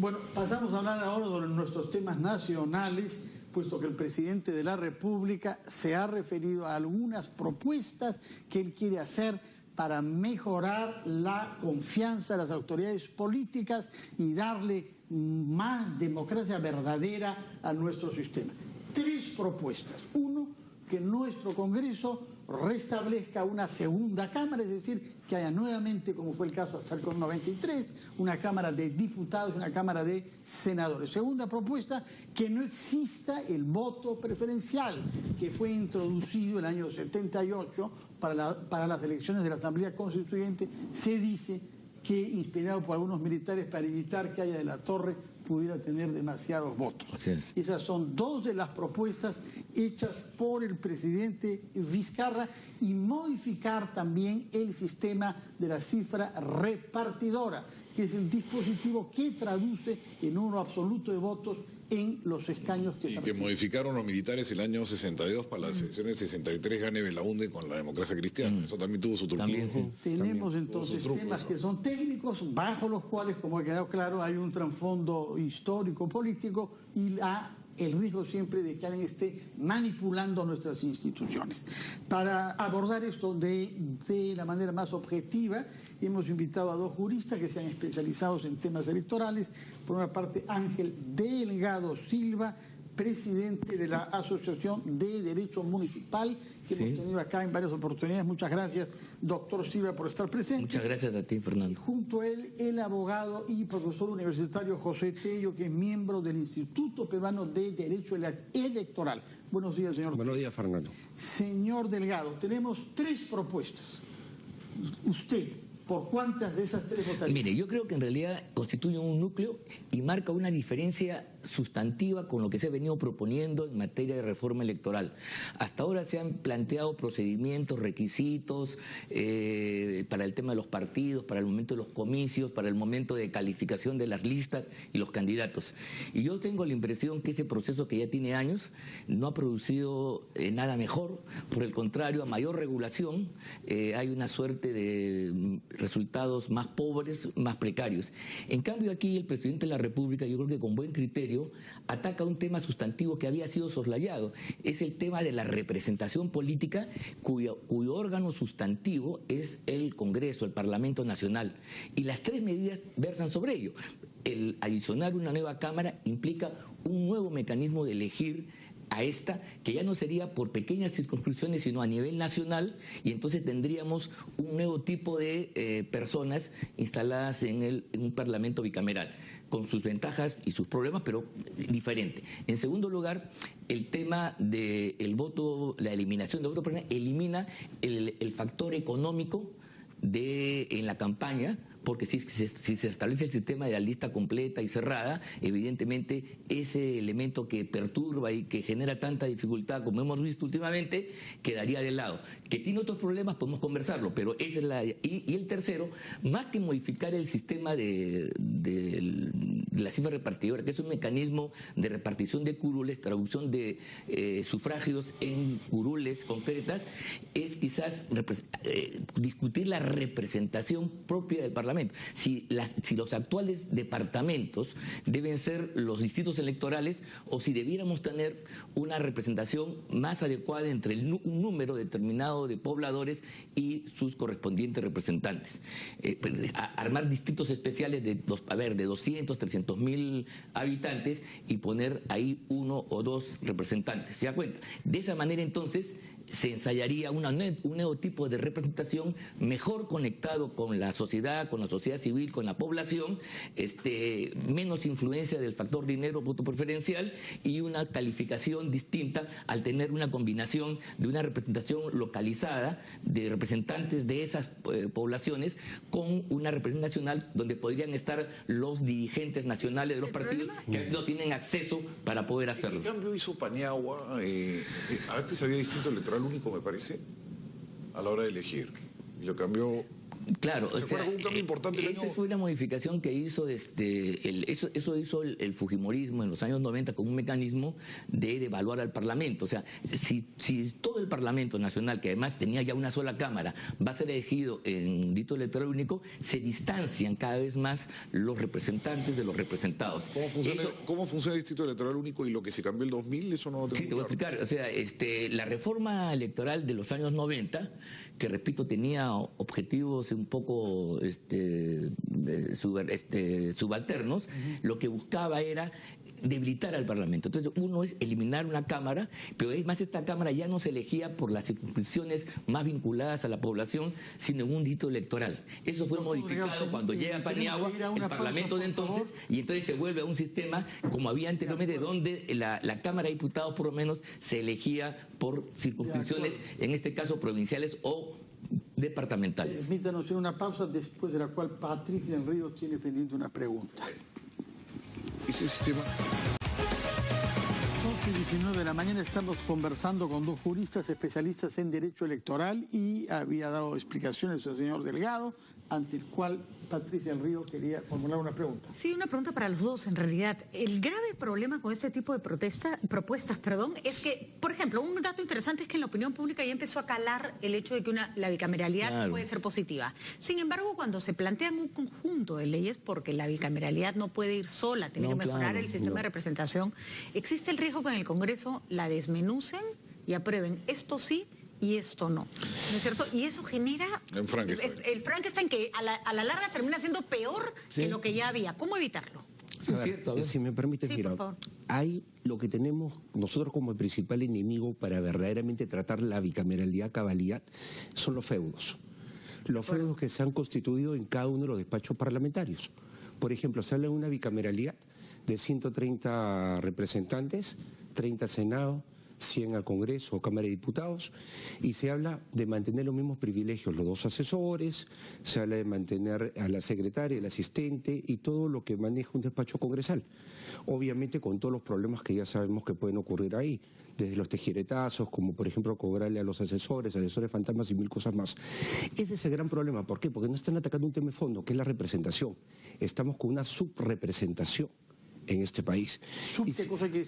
Bueno, pasamos a hablar ahora sobre nuestros temas nacionales, puesto que el presidente de la República se ha referido a algunas propuestas que él quiere hacer para mejorar la confianza de las autoridades políticas y darle más democracia verdadera a nuestro sistema. 3 propuestas. Uno, que nuestro Congreso restablezca una segunda Cámara, es decir, que haya nuevamente, como fue el caso hasta el 93, una Cámara de Diputados, una Cámara de Senadores. Segunda propuesta, que no exista el voto preferencial, que fue introducido el año 78 para las elecciones de la Asamblea Constituyente. Se dice que, inspirado por algunos militares, para evitar que Haya de la Torre pudiera tener demasiados votos. Esas son 2 de las propuestas hechas por el presidente Vizcarra, y modificar también el sistema de la cifra repartidora, que es el dispositivo que traduce en número absoluto de votos en los escaños que se reciben. Y que modificaron los militares el año 62 para las elecciones 63, gane Belaúnde con la democracia cristiana. Eso también tuvo su truquillo. Sí. Tenemos entonces temas que son técnicos, bajo los cuales, como ha quedado claro, hay un trasfondo histórico, político, y el riesgo siempre de que alguien esté manipulando nuestras instituciones. Para abordar esto de la manera más objetiva, hemos invitado a 2 juristas que se han especializado en temas electorales. Por una parte, Ángel Delgado Silva, presidente de la Asociación de Derecho Municipal, que hemos tenido acá en varias oportunidades. Muchas gracias, doctor Silva, por estar presente. Muchas gracias a ti, Fernando. Y junto a él, el abogado y profesor universitario José Tello, que es miembro del Instituto Peruano de Derecho Electoral. Buenos días, señor. Buenos días, Fernando. Señor Delgado, tenemos 3 propuestas. Usted, ¿por cuántas de esas 3 votaría? Mire, yo creo que en realidad constituye un núcleo y marca una diferencia sustantiva con lo que se ha venido proponiendo en materia de reforma electoral. Hasta ahora se han planteado procedimientos, requisitos para el tema de los partidos, para el momento de los comicios, para el momento de calificación de las listas y los candidatos. Y yo tengo la impresión que ese proceso, que ya tiene años, no ha producido nada mejor. Por el contrario, a mayor regulación hay una suerte de resultados más pobres, más precarios. En cambio, aquí el presidente de la República, yo creo que con buen criterio, ataca un tema sustantivo que había sido soslayado. Es el tema de la representación política, cuyo órgano sustantivo es el Congreso, el Parlamento Nacional. Y las 3 medidas versan sobre ello. El adicionar una nueva Cámara implica un nuevo mecanismo de elegir a esta, que ya no sería por pequeñas circunscripciones, sino a nivel nacional, y entonces tendríamos un nuevo tipo de personas instaladas en un parlamento bicameral, con sus ventajas y sus problemas, pero diferente. En segundo lugar, el tema del voto, la eliminación del voto preferencial, elimina el factor económico en la campaña, porque si se establece el sistema de la lista completa y cerrada, evidentemente ese elemento que perturba y que genera tanta dificultad como hemos visto últimamente, quedaría de lado. Que tiene otros problemas, podemos conversarlo, pero esa es la... Y el tercero, más que modificar el sistema de la cifra repartidora, que es un mecanismo de repartición de curules, traducción de sufragios en curules concretas, es quizás discutir la representación propia del Parlamento. Si los actuales departamentos deben ser los distritos electorales, o si debiéramos tener una representación más adecuada entre un número determinado de pobladores y sus correspondientes representantes. Armar distritos especiales de 200, 300 mil habitantes y poner ahí 1 o 2 representantes. ¿Se da cuenta? De esa manera, entonces, se ensayaría un nuevo tipo de representación mejor conectado con la sociedad civil, con la población, menos influencia del factor dinero, voto preferencial, y una calificación distinta al tener una combinación de una representación localizada de representantes de esas poblaciones con una representación nacional donde podrían estar los dirigentes nacionales de los partidos que no tienen acceso para poder hacerlo. ¿Qué cambio hizo Paniagua? Antes había distrito electoral único, me parece, a la hora de elegir. Y lo cambió Claro, ¿Se acuerda con un cambio importante el esa año? fue la modificación que hizo eso hizo el fujimorismo en los años 90 con un mecanismo de devaluar al Parlamento. O sea, si todo el Parlamento Nacional, que además tenía ya una sola Cámara, va a ser elegido en distrito electoral único, se distancian cada vez más los representantes de los representados. ¿Cómo funciona el distrito electoral único y lo que se cambió el 2000? Eso no lo tengo Sí, te voy a claro. explicar. O sea, la reforma electoral de los años 90, que repito, tenía objetivos un poco subalternos, lo que buscaba era debilitar al Parlamento. Entonces, uno es eliminar una Cámara, pero además esta Cámara ya no se elegía por las circunscripciones más vinculadas a la población, sino en un distrito electoral. Eso fue modificado cuando llega Paniagua, el Parlamento de entonces, y entonces se vuelve a un sistema como había anteriormente, donde la Cámara de Diputados por lo menos se elegía por circunscripciones, en este caso provinciales o departamentales. Permítanos hacer una pausa, después de la cual Patricia del Río tiene pendiente una pregunta. Ese sistema... 11:19 de la mañana estamos conversando con dos juristas especialistas en derecho electoral y había dado explicaciones al señor Delgado, ante el cual Patricia del Río quería formular una pregunta. Sí, una pregunta para los dos, en realidad. El grave problema con este tipo de propuestas, es que, por ejemplo, un dato interesante es que en la opinión pública ya empezó a calar el hecho de que la bicameralidad Claro. puede ser positiva. Sin embargo, cuando se plantean un conjunto de leyes, porque la bicameralidad no puede ir sola, tiene No, que mejorar claro, el sistema de representación, existe el riesgo que en el Congreso la desmenucen y aprueben esto sí y esto no. ¿No es cierto? Y eso genera Un Frankenstein. el Frankenstein que a la larga termina siendo peor Sí. que lo que ya había. ¿Cómo evitarlo? Sí, es cierto, a ver. Si me permites, Sí, mira, por favor. hay lo que tenemos nosotros como el principal enemigo para verdaderamente tratar la bicameralidad, cabalidad, son los feudos. Los feudos que se han constituido en cada uno de los despachos parlamentarios. Por ejemplo, se habla de una bicameralidad de 130 representantes, 30 al Senado, 100 al Congreso o Cámara de Diputados, y se habla de mantener los mismos privilegios, los dos asesores, se habla de mantener a la secretaria, el asistente y todo lo que maneja un despacho congresal. Obviamente con todos los problemas que ya sabemos que pueden ocurrir ahí, desde los tejiretazos, como por ejemplo cobrarle a los asesores fantasmas y mil cosas más. Ese es el gran problema. ¿Por qué? Porque no están atacando un tema de fondo, que es la representación. Estamos con una subrepresentación en este país. ¿Qué cosa que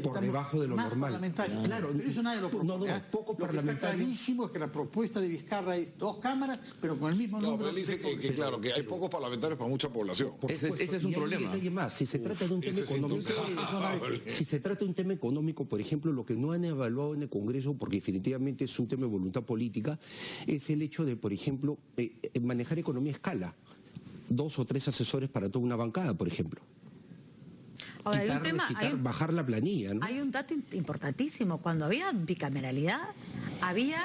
por debajo de lo más normal. parlamentarios. Claro, Pero eso nadie lo propone. no, ¿eh? poco Lo que está parlamentario. clarísimo es que la propuesta de Vizcarra es 2 cámaras, pero con el mismo No, número pero él dice que claro, que hay pocos parlamentarios para mucha población. Por Ese supuesto, es un y hay problema. detalle más. Si se trata de un tema Eso es económico, intocable. si se trata de un tema económico, por ejemplo, lo que no han evaluado en el Congreso, porque definitivamente es un tema de voluntad política, es el hecho de, por ejemplo, manejar economía a escala. 2 o 3 asesores para toda una bancada, por ejemplo. Ahora, hay un tema, Bajar la planilla, ¿no? hay un dato importantísimo. Cuando había bicameralidad, había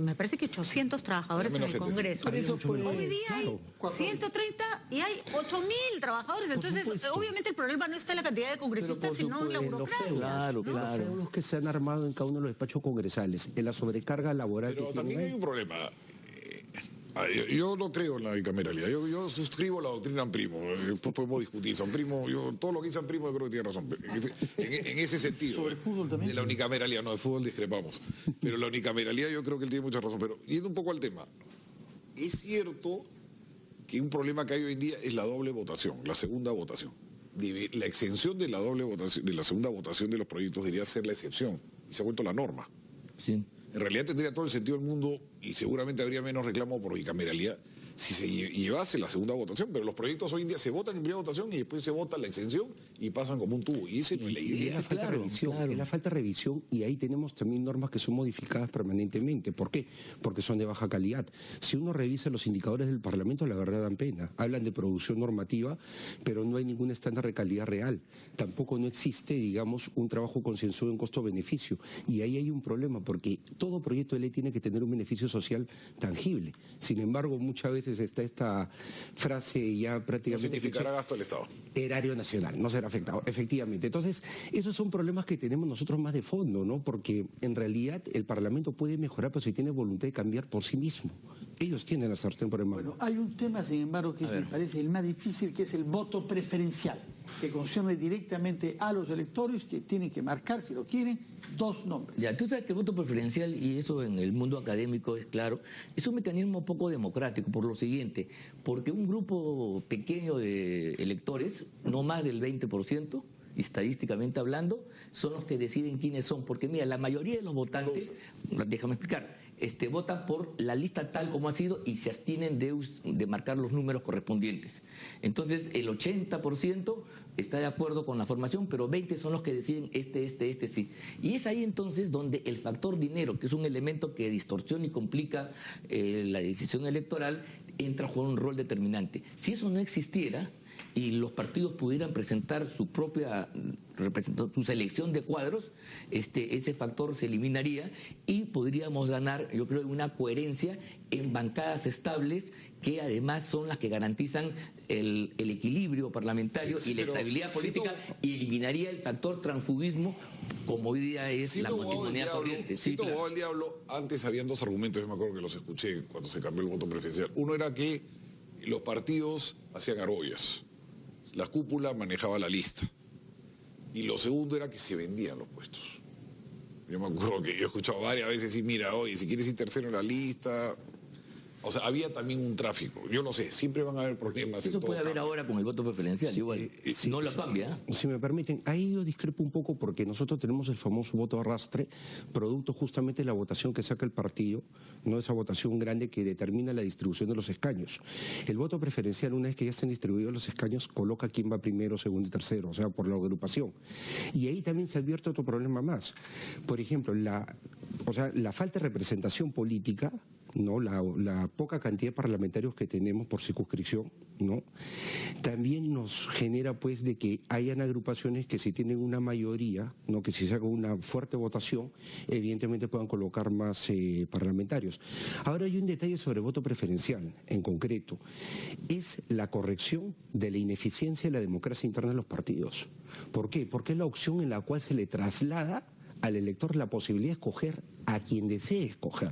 me parece que 800 trabajadores en Menos el gente, Congreso. Había mucho menos. Hoy día Claro. hay 130 y hay 8.000 trabajadores. Entonces, supuesto. obviamente el problema no está en la cantidad de congresistas, sino en la supuesto, burocracia. Claro, ¿no? Los feudos que se han armado en cada uno de los despachos congresales, en la sobrecarga laboral Pero que también hay tienen un problema. Yo no creo en la bicameralidad. Yo suscribo la doctrina Primo. Podemos discutir. San Primo, todo lo que dice San Primo, yo creo que tiene razón. En ese sentido. ¿Sobre fútbol también? De la unicameralidad, no, de fútbol discrepamos. Pero la unicameralidad yo creo que él tiene mucha razón. Pero yendo un poco al tema, es cierto que un problema que hay hoy en día es la doble votación, la segunda votación. La exención de la doble votación, de la segunda votación de los proyectos debería ser la excepción. Y se ha vuelto la norma. Sí. En realidad tendría todo el sentido del mundo y seguramente habría menos reclamo por bicameralidad si se llevase la segunda votación, pero los proyectos hoy en día se votan en primera votación y después se vota la exención y pasan como un tubo. Y ese no es la Y idea. es la falta de Claro, revisión, claro. es la falta de revisión, y ahí tenemos también normas que son modificadas permanentemente. ¿Por qué? Porque son de baja calidad. Si uno revisa los indicadores del Parlamento, la verdad dan pena. Hablan de producción normativa, pero no hay ningún estándar de calidad real. Tampoco no existe, digamos, un trabajo concienzudo en costo-beneficio. Y ahí hay un problema, porque todo proyecto de ley tiene que tener un beneficio social tangible. Sin embargo, muchas veces está esta frase ya No prácticamente... significará gasto del Estado. Erario nacional, no será afectado, efectivamente. Entonces, esos son problemas que tenemos nosotros más de fondo, ¿no? Porque en realidad el Parlamento puede mejorar, pero si tiene voluntad de cambiar por sí mismo. Ellos tienen la sartén por el mango. Bueno, hay un tema, sin embargo, que me parece el más difícil, que es el voto preferencial. que concierne directamente a los electores, que tienen que marcar, si lo quieren, 2 nombres. Ya, tú sabes que el voto preferencial, y eso en el mundo académico es claro, es un mecanismo poco democrático por lo siguiente, porque un grupo pequeño de electores, no más del 20%, estadísticamente hablando, son los que deciden quiénes son, porque mira, la mayoría de los votantes, déjame explicar, votan por la lista tal como ha sido y se abstienen de marcar los números correspondientes. Entonces, el 80% está de acuerdo con la formación, pero 20 son los que deciden este sí. Y es ahí entonces donde el factor dinero, que es un elemento que distorsiona y complica la decisión electoral, entra a jugar un rol determinante. Si eso no existiera y los partidos pudieran presentar su propia su selección de cuadros, ese factor se eliminaría y podríamos ganar, yo creo, una coherencia en bancadas estables que además son las que garantizan el equilibrio parlamentario y la estabilidad política, y eliminaría el factor transfugismo, como hoy día es la moneda corriente. Sí, abogado del diablo, antes habían 2 argumentos, yo me acuerdo que los escuché cuando se cambió el voto preferencial. Uno era que los partidos hacían argollas, la cúpula manejaba la lista. Y lo segundo era que se vendían los puestos. Yo me acuerdo que yo he escuchado varias veces decir, mira, oye, si quieres ir tercero en la lista... O sea, había también un tráfico. Yo no sé, siempre van a haber problemas. Eso puede haber ahora con el voto preferencial, igual. No lo cambia. Si me permiten, ahí yo discrepo un poco porque nosotros tenemos el famoso voto arrastre, producto justamente de la votación que saca el partido, no esa votación grande que determina la distribución de los escaños. El voto preferencial, una vez que ya estén distribuidos los escaños, coloca quién va primero, segundo y tercero, o sea, por la agrupación. Y ahí también se advierte otro problema más. Por ejemplo, la falta de representación política, ¿no? La poca cantidad de parlamentarios que tenemos por circunscripción, ¿no? También nos genera pues de que hayan agrupaciones que si tienen una mayoría, ¿no? Que si se haga una fuerte votación, evidentemente puedan colocar más parlamentarios. Ahora hay un detalle sobre el voto preferencial en concreto, es la corrección de la ineficiencia de la democracia interna de los partidos. ¿Por qué? Porque es la opción en la cual se le traslada al elector la posibilidad de escoger a quien desee escoger.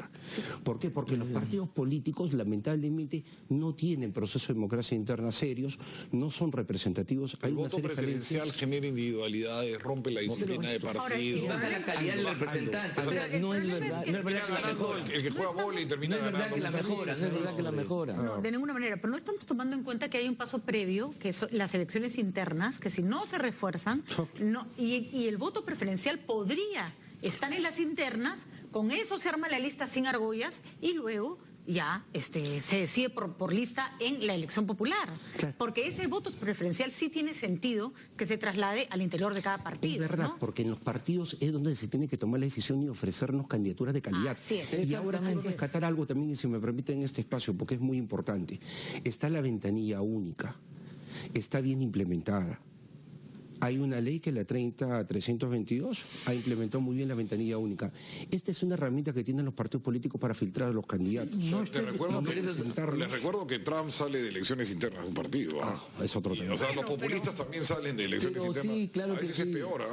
¿Por qué? Porque los partidos políticos lamentablemente no tienen procesos de democracia interna serios, no son representativos. El voto preferencial genera individualidades, rompe la disciplina de partido. Baja la calidad del representante. O sea, no es verdad que la mejora. El que juega bola y termina ganando. No es verdad que la mejora, no es verdad que la mejora. No, de ninguna manera, pero no estamos tomando en cuenta que hay un paso previo, que son las elecciones internas, que si no se refuerzan, y el voto preferencial podría estar en las internas, con eso se arma la lista sin argollas y luego ya se decide por lista en la elección popular. Claro. Porque ese voto preferencial sí tiene sentido que se traslade al interior de cada partido. Es verdad, ¿no? porque en los partidos es donde se tiene que tomar la decisión y ofrecernos candidaturas de calidad. Y ahora quiero rescatar algo también, y si me permiten, en este espacio, porque es muy importante. Está la ventanilla única, está bien implementada. Hay una ley que la 30322 ha implementado muy bien la ventanilla única. Esta es una herramienta que tienen los partidos políticos para filtrar a los candidatos. Les recuerdo que Trump sale de elecciones internas de un partido. Es otro tema. O sea, los populistas también salen de elecciones internas. Sí, claro a veces que sí. Es peor.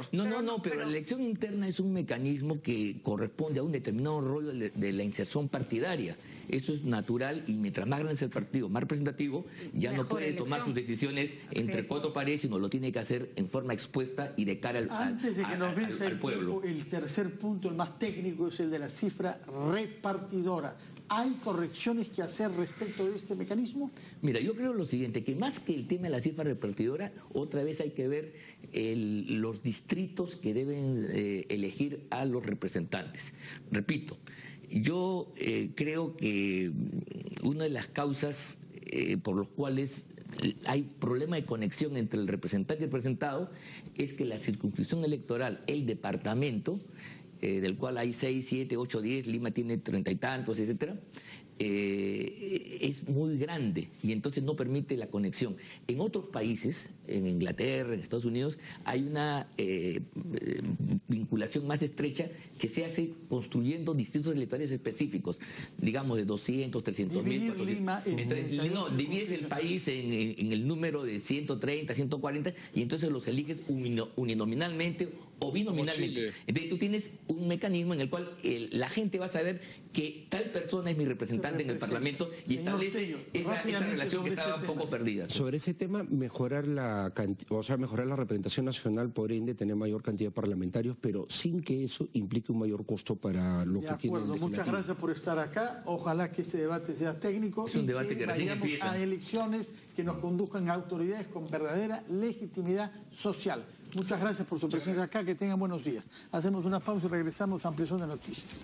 Pero la elección interna es un mecanismo que corresponde a un determinado rol de la inserción partidaria. Eso es natural, y mientras más grande es el partido, más representativo, ya no puede tomar sus decisiones entre 4 paredes, sino lo tiene que hacer en forma expuesta y de cara Antes de que nos vence al pueblo. El tercer punto, el más técnico, es el de la cifra repartidora. ¿Hay correcciones que hacer respecto de este mecanismo? Mira, yo creo lo siguiente, que más que el tema de la cifra repartidora, otra vez hay que ver los distritos que deben elegir a los representantes. Repito, yo creo que una de las causas por las cuales hay problema de conexión entre el representante y el representado es que la circunscripción electoral, el departamento, del cual hay 6, 7, 8, 10, Lima tiene 30 y tantos, etcétera, es muy grande y entonces no permite la conexión. En otros países, en Inglaterra, en Estados Unidos, hay una vinculación más estrecha que se hace construyendo distritos electorales específicos, digamos de 200, 300 mil. Divides el país en el número de 130, 140 y entonces los eliges uninominalmente o binominalmente. Entonces tú tienes un mecanismo en el cual la gente va a saber que tal persona es mi representante en el Parlamento y establece esa relación que estaba un poco perdida. Sobre ese tema, mejorar la mejorar la representación nacional, por ende tener mayor cantidad de parlamentarios, pero sin que eso implique un mayor costo para lo que tiene el legislativo. Muchas gracias por estar acá. Ojalá que este debate sea técnico. Es un debate que recién empieza. A elecciones que nos conduzcan a autoridades con verdadera legitimidad social. Muchas gracias por su presencia acá. Que tengan buenos días. Hacemos una pausa y regresamos a Ampliación de Noticias.